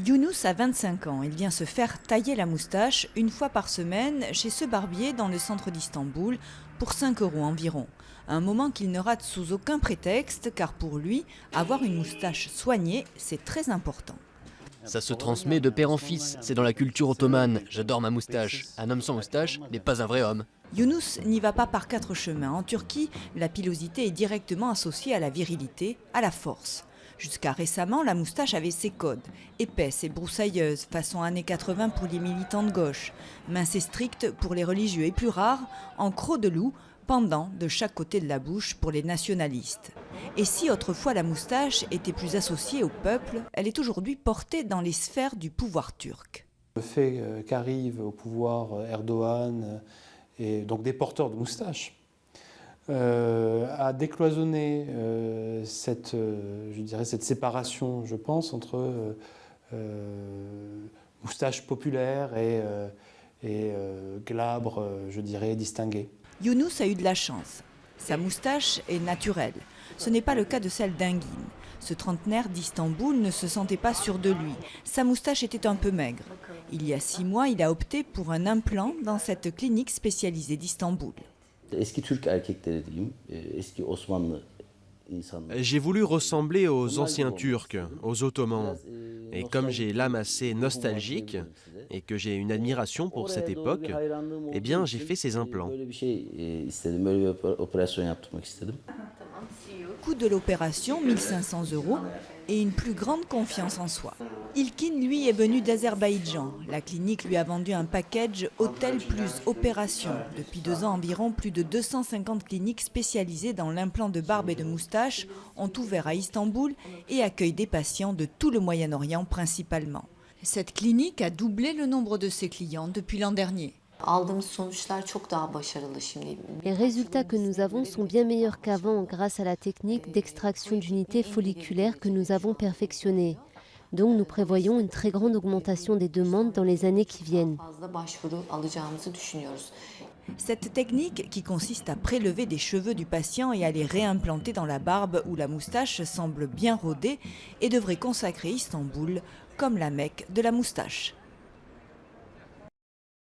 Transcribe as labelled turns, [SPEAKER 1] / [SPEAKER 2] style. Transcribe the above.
[SPEAKER 1] Younous a 25 ans. Il vient se faire tailler la moustache une fois par semaine chez ce barbier dans le centre d'Istanbul pour 5 € environ. Un moment qu'il ne rate sous aucun prétexte car pour lui, avoir une moustache soignée, c'est très important.
[SPEAKER 2] Ça se transmet de père en fils, c'est dans la culture ottomane. J'adore ma moustache. Un homme sans moustache n'est pas un vrai homme.
[SPEAKER 1] Younous n'y va pas par 4 chemins. En Turquie, la pilosité est directement associée à la virilité, à la force. Jusqu'à récemment, la moustache avait ses codes. Épaisse et broussailleuse, façon années 80 pour les militants de gauche. Mince et stricte pour les religieux et plus rare, en croc de loup, pendant de chaque côté de la bouche pour les nationalistes. Et si autrefois la moustache était plus associée au peuple, elle est aujourd'hui portée dans les sphères du pouvoir turc.
[SPEAKER 3] Le fait qu'arrive au pouvoir Erdogan et donc des porteurs de moustaches a décloisonné cette séparation, je pense, entre moustache populaire et glabre, je dirais, distingué.
[SPEAKER 1] Younous a eu de la chance. Sa moustache est naturelle. Ce n'est pas le cas de celle d'Engin. Ce trentenaire d'Istanbul ne se sentait pas sûr de lui. Sa moustache était un peu maigre. Il y a 6 mois, il a opté pour un implant dans cette clinique spécialisée d'Istanbul.
[SPEAKER 4] J'ai voulu ressembler aux anciens Turcs, aux Ottomans. Et comme j'ai l'âme assez nostalgique et que j'ai une admiration pour cette époque, eh bien j'ai fait ces implants.
[SPEAKER 1] Coût de l'opération, 1 500 € et une plus grande confiance en soi. Ilkin, lui, est venu d'Azerbaïdjan. La clinique lui a vendu un package hôtel plus opération. Depuis 2 ans environ, plus de 250 cliniques spécialisées dans l'implant de barbe et de moustache ont ouvert à Istanbul et accueillent des patients de tout le Moyen-Orient principalement. Cette clinique a doublé le nombre de ses clients depuis l'an dernier.
[SPEAKER 5] Les résultats que nous avons sont bien meilleurs qu'avant grâce à la technique d'extraction d'unités folliculaires que nous avons perfectionnée. Donc nous prévoyons une très grande augmentation des demandes dans les années qui viennent.
[SPEAKER 1] Cette technique, qui consiste à prélever des cheveux du patient et à les réimplanter dans la barbe où la moustache semble bien rodée, et devrait consacrer Istanbul comme la Mecque de la moustache.